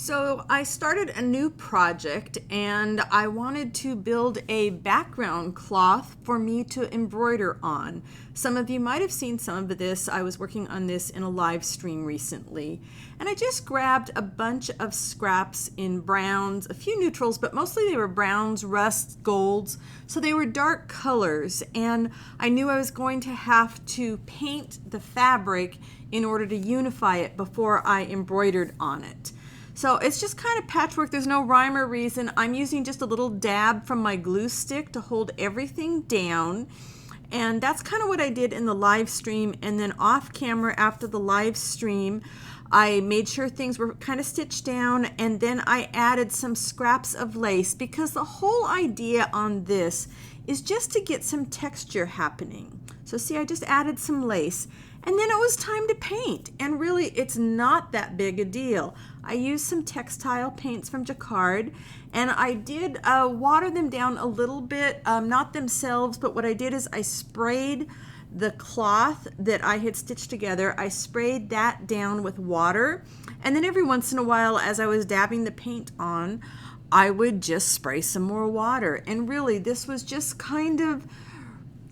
So I started a new project and I wanted to build a background cloth for me to embroider on. Some of you might have seen some of this. I was working on this in a live stream recently. And I just grabbed a bunch of scraps in browns, a few neutrals, but mostly they were browns, rusts, golds. So they were dark colors. And I knew I was going to have to paint the fabric in order to unify it before I embroidered on it. So it's just kind of patchwork. There's no rhyme or reason. I'm using just a little dab from my glue stick to hold everything down. And that's kind of what I did in the live stream. And then off camera after the live stream, I made sure things were kind of stitched down. And then I added some scraps of lace because the whole idea on this is just to get some texture happening. So see, I just added some lace. And then it was time to paint, and really it's not that big a deal. I used some textile paints from Jacquard, and I did water them down a little bit, not themselves, but what I did is I sprayed the cloth that I had stitched together. I sprayed that down with water, and then every once in a while as I was dabbing the paint on, I would just spray some more water. And really this was just kind of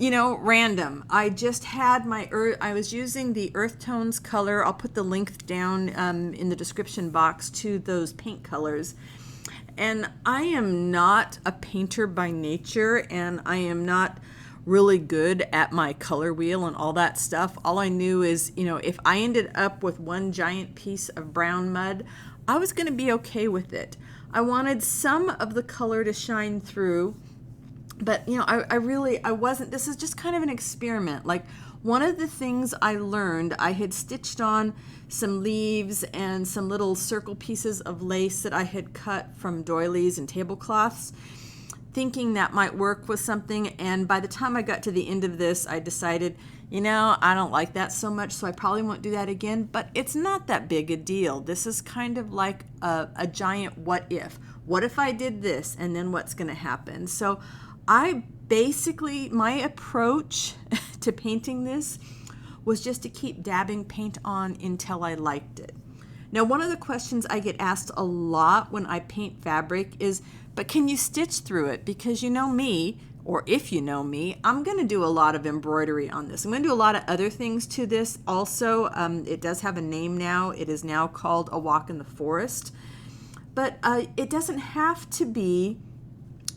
random. I just had I was using the Earth Tones color. I'll put the link down in the description box to those paint colors. And I am not a painter by nature, and I am not really good at my color wheel and all that stuff. All I knew is, if I ended up with one giant piece of brown mud, I was going to be okay with it. I wanted some of the color to shine through. But, I wasn't, this is just kind of an experiment. Like, one of the things I learned, I had stitched on some leaves and some little circle pieces of lace that I had cut from doilies and tablecloths, thinking that might work with something. And by the time I got to the end of this, I decided, I don't like that so much, so I probably won't do that again. But it's not that big a deal. This is kind of like a giant what if. What if I did this, and then what's going to happen? So my approach to painting this was just to keep dabbing paint on until I liked it. Now, one of the questions I get asked a lot when I paint fabric is, but can you stitch through it? Because you know me, or if you know me, I'm going to do a lot of embroidery on this. I'm going to do a lot of other things to this also. It does have a name now. It is now called A Walk in the Forest. But it doesn't have to be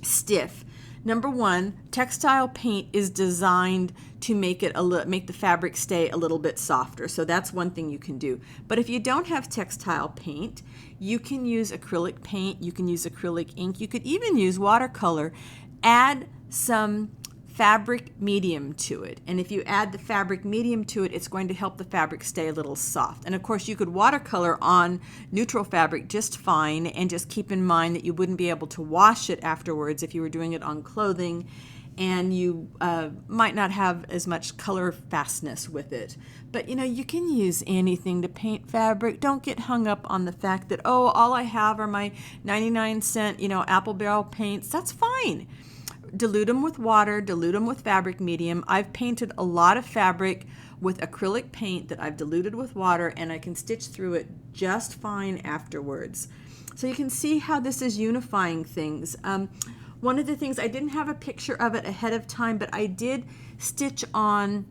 stiff. Number one, textile paint is designed to make the fabric stay a little bit softer. So that's one thing you can do. But if you don't have textile paint, you can use acrylic paint, you can use acrylic ink, you could even use watercolor. Add some fabric medium to it. And if you add the fabric medium to it, it's going to help the fabric stay a little soft. And of course, you could watercolor on neutral fabric just fine, and just keep in mind that you wouldn't be able to wash it afterwards if you were doing it on clothing, and you might not have as much color fastness with it. But you can use anything to paint fabric. Don't get hung up on the fact that, oh, all I have are my 99-cent, apple barrel paints. That's fine. Dilute them with water, dilute them with fabric medium. I've painted a lot of fabric with acrylic paint that I've diluted with water, and I can stitch through it just fine afterwards. So you can see how this is unifying things. One of the things, I didn't have a picture of it ahead of time, but I did stitch on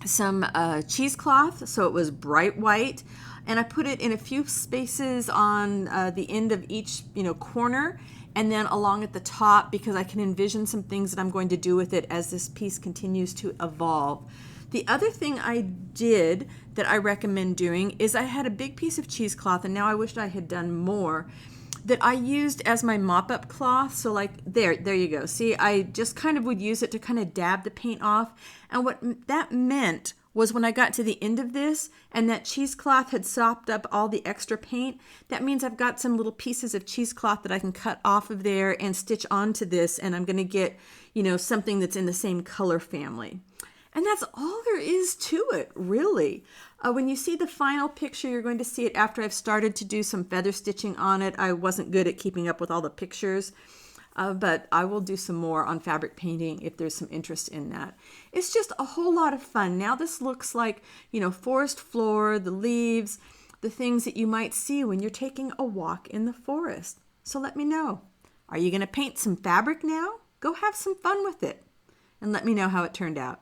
some cheesecloth, so it was bright white, and I put it in a few spaces on the end of each corner, and then along at the top, because I can envision some things that I'm going to do with it as this piece continues to evolve. The other thing I did that I recommend doing is I had a big piece of cheesecloth, and now I wished I had done more, that I used as my mop-up cloth. So like there you go. See, I just kind of would use it to kind of dab the paint off. And what that meant was when I got to the end of this and that cheesecloth had sopped up all the extra paint, that means I've got some little pieces of cheesecloth that I can cut off of there and stitch onto this, and I'm going to get, something that's in the same color family. And that's all there is to it, really. When you see the final picture, you're going to see it after I've started to do some feather stitching on it. I wasn't good at keeping up with all the pictures. But I will do some more on fabric painting if there's some interest in that. It's just a whole lot of fun. Now this looks like, forest floor, the leaves, the things that you might see when you're taking a walk in the forest. So let me know. Are you going to paint some fabric now? Go have some fun with it and let me know how it turned out.